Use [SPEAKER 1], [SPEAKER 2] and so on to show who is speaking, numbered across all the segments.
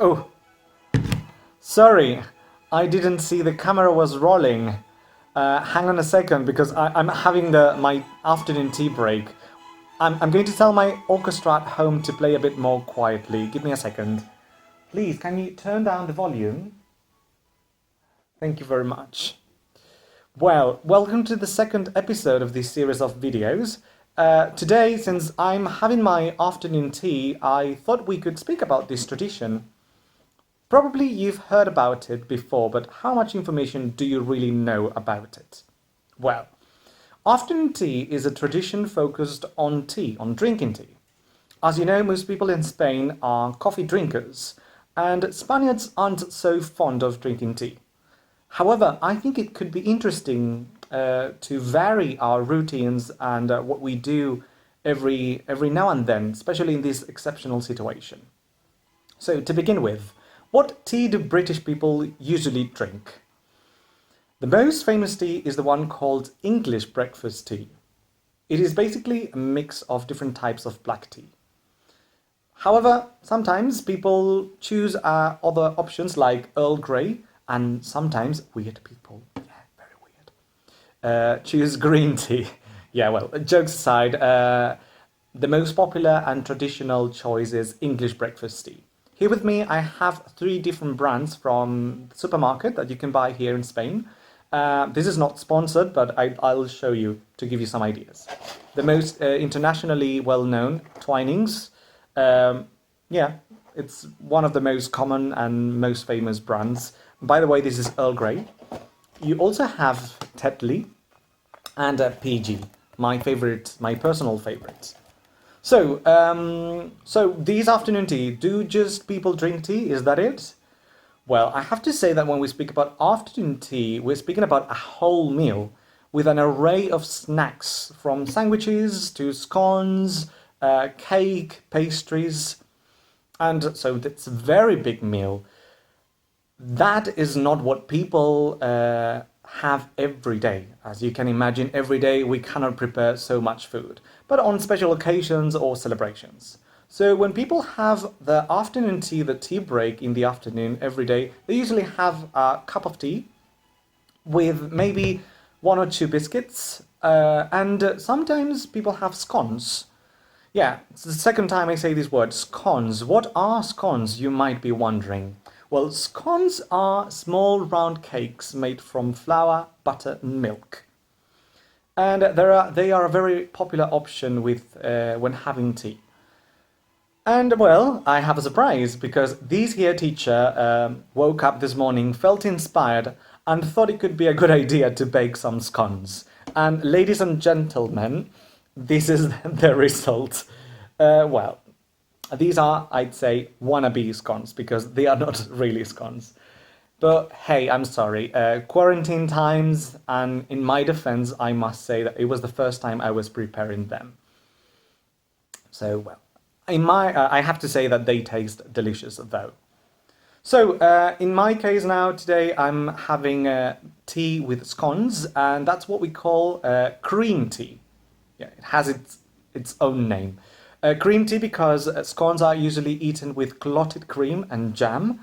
[SPEAKER 1] Oh, sorry, I didn't see the camera was rolling. Hang on a second, because I'm having my afternoon tea break. I'm going to tell my orchestra at home to play a bit more quietly. Give me a second. Please, can you turn down the volume? Thank you very much. Well, welcome to the second episode of this series of videos. Today, since I'm having my afternoon tea, I thought we could speak about this tradition. Probably you've heard about it before, but how much information do you really know about it? Well, afternoon tea is a tradition focused on tea, on drinking tea. As you know, most people in Spain are coffee drinkers, and Spaniards aren't so fond of drinking tea. However, I think it could be interesting to vary our routines and what we do every now and then, especially in this exceptional situation. So, to begin with, what tea do British people usually drink? The most famous tea is the one called English breakfast tea. It is basically a mix of different types of black tea. However, sometimes people choose other options like Earl Grey, and sometimes weird people, yeah, very weird, choose green tea. Yeah, well, jokes aside, the most popular and traditional choice is English breakfast tea. Here with me, I have 3 different brands from the supermarket that you can buy here in Spain. This is not sponsored, but I'll show you to give you some ideas. The most internationally well-known, Twinings. Yeah, it's one of the most common and most famous brands. By the way, this is Earl Grey. You also have Tetley and PG, my favorite, my personal favorite. So these afternoon tea, do just people drink tea? Is that it? Well, I have to say that when we speak about afternoon tea, we're speaking about a whole meal with an array of snacks, from sandwiches to scones, cake, pastries, and so it's a very big meal. That is not what people have every day. As you can imagine, every day we cannot prepare so much food, but on special occasions or celebrations. So when people have the afternoon tea, the tea break in the afternoon every day, they usually have a cup of tea with maybe 1 or 2 biscuits, and sometimes people have scones. Yeah, it's the second time I say this word, scones. What are scones, you might be wondering? Well, scones are small round cakes made from flour, butter and milk. And they are a very popular option with when having tea. And well, I have a surprise, because this here teacher woke up this morning, felt inspired, and thought it could be a good idea to bake some scones. And ladies and gentlemen, this is the result. Well, these are, I'd say, wannabe scones, because they are not really scones. But hey, I'm sorry, quarantine times, and in my defense, I must say that it was the first time I was preparing them. So, well, I have to say that they taste delicious, though. So, in my case now, today, I'm having tea with scones, and that's what we call cream tea. Yeah, it has its own name. Cream tea because scones are usually eaten with clotted cream and jam.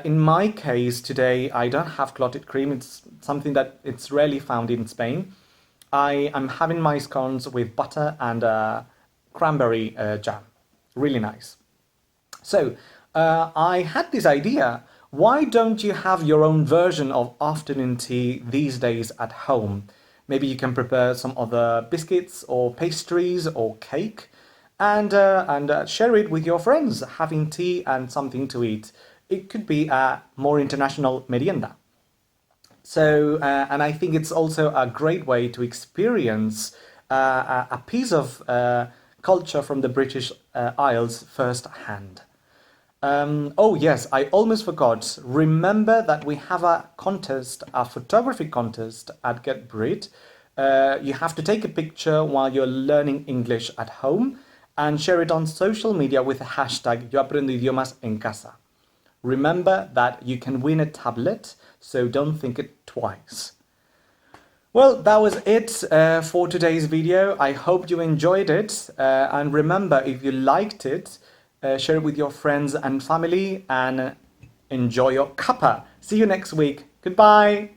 [SPEAKER 1] In my case today, I don't have clotted cream. It's something that it's rarely found in Spain. I am having my scones with butter and cranberry jam. Really nice. So, I had this idea. Why don't you have your own version of afternoon tea these days at home? Maybe you can prepare some other biscuits or pastries or cake, and share it with your friends, having tea and something to eat. It could be a more international merienda. So, and I think it's also a great way to experience a piece of culture from the British Isles firsthand. Oh yes, I almost forgot. Remember that we have a contest, a photography contest at Get Brit. You have to take a picture while you're learning English at home and share it on social media with the hashtag Yo aprendo idiomas en casa. Remember that you can win a tablet, so don't think it twice. Well, that was it for today's video. I hope you enjoyed it. And remember, if you liked it, share it with your friends and family, and enjoy your cuppa. See you next week. Goodbye.